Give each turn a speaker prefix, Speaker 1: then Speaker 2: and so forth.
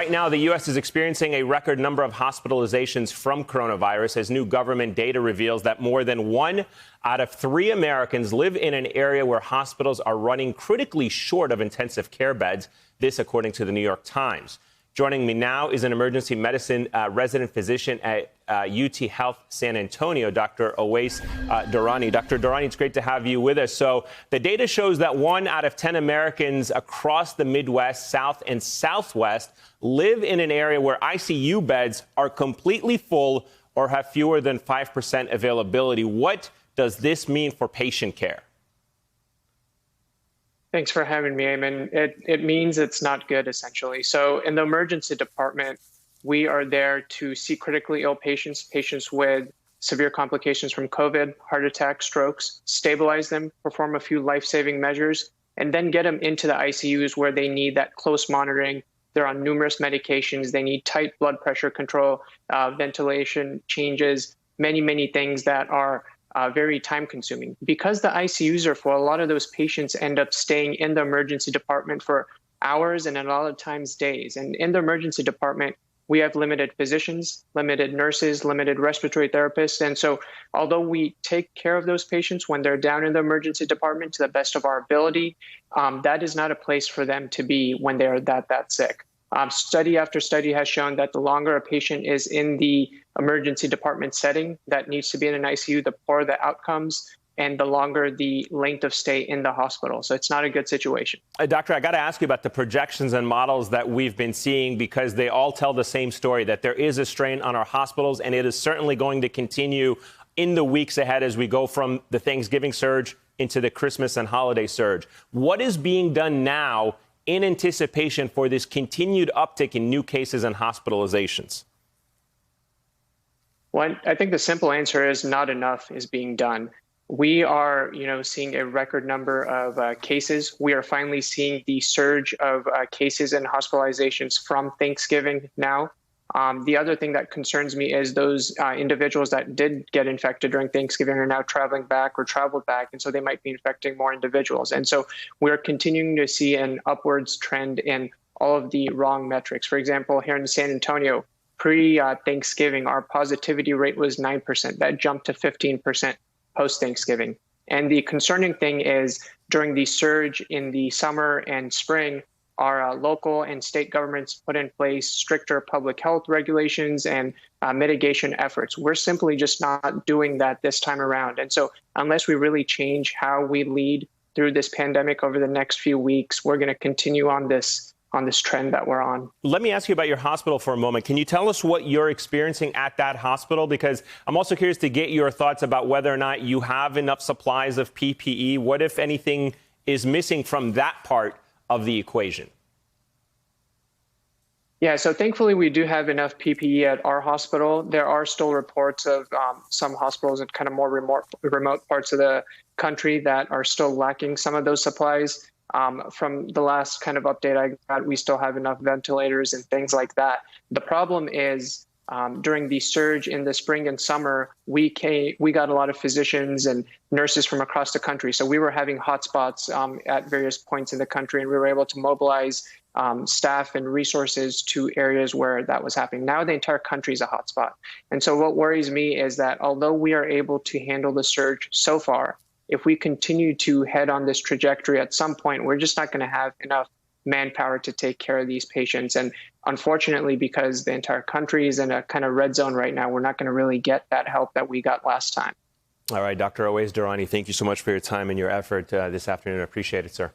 Speaker 1: Right now, the U.S. is experiencing a record number of hospitalizations from coronavirus as new government data reveals that more than 1 out of 3 Americans live in an area where hospitals are running critically short of intensive care beds. This, according to the New York Times. Joining me now is an emergency medicine resident physician at UT Health San Antonio, Dr. Owais Durrani. Dr. Durrani, it's great to have you with us. So the data shows that 1 out of 10 Americans across the Midwest, South and Southwest live in an area where ICU beds are completely full or have fewer than 5% availability. What does this mean for patient care?
Speaker 2: Thanks for having me, Eamon. It means it's not good, essentially. So in the emergency department, we are there to see critically ill patients, patients with severe complications from COVID, heart attack, strokes, stabilize them, perform a few life-saving measures, and then get them into the ICUs where they need that close monitoring. They're on numerous medications. They need tight blood pressure control, ventilation changes, many things that are very time consuming. Because the ICUs are full, a lot of those patients end up staying in the emergency department for hours and a lot of times days. And in the emergency department, we have limited physicians, limited nurses, limited respiratory therapists. And so although we take care of those patients when they're down in the emergency department to the best of our ability, that is not a place for them to be when they're that sick. Study after study has shown that the longer a patient is in the emergency department setting that needs to be in an ICU, the poorer the outcomes and the longer the length of stay in the hospital. So it's not a good situation.
Speaker 1: Doctor, I got to ask you about the projections and models that we've been seeing, because they all tell the same story, that there is a strain on our hospitals, and it is certainly going to continue in the weeks ahead as we go from the Thanksgiving surge into the Christmas and holiday surge. What is being done now in anticipation for this continued uptick in new cases and hospitalizations?
Speaker 2: Well, I think the simple answer is not enough is being done. We are, seeing a record number of cases. We are finally seeing the surge of cases and hospitalizations from Thanksgiving now. The other thing that concerns me is those individuals that did get infected during Thanksgiving are now traveling back or traveled back, and so they might be infecting more individuals. And so we're continuing to see an upwards trend in all of the wrong metrics. For example, here in San Antonio, pre-Thanksgiving, our positivity rate was 9%. That jumped to 15% post-Thanksgiving. And the concerning thing is during the surge in the summer and spring, our local and state governments put in place stricter public health regulations and mitigation efforts. We're simply just not doing that this time around. And so unless we really change how we lead through this pandemic over the next few weeks, we're going to continue on this trend that we're on.
Speaker 1: Let me ask you about your hospital for a moment. Can you tell us what you're experiencing at that hospital? Because I'm also curious to get your thoughts about whether or not you have enough supplies of PPE. What, if anything, is missing from that part of the equation?
Speaker 2: Yeah, so thankfully we do have enough PPE at our hospital. There are still reports of some hospitals in kind of more remote parts of the country that are still lacking some of those supplies. From the last kind of update I got, we still have enough ventilators and things like that. The problem is during the surge in the spring and summer, we got a lot of physicians and nurses from across the country. So we were having hotspots at various points in the country, and we were able to mobilize staff and resources to areas where that was happening. Now the entire country is a hotspot. And so what worries me is that although we are able to handle the surge so far, if we continue to head on this trajectory, at some point, we're just not going to have enough manpower to take care of these patients. And unfortunately, because the entire country is in a kind of red zone right now, we're not going to really get that help that we got last time.
Speaker 1: All right, Dr. Owais Durrani, thank you so much for your time and your effort this afternoon. I appreciate it, sir.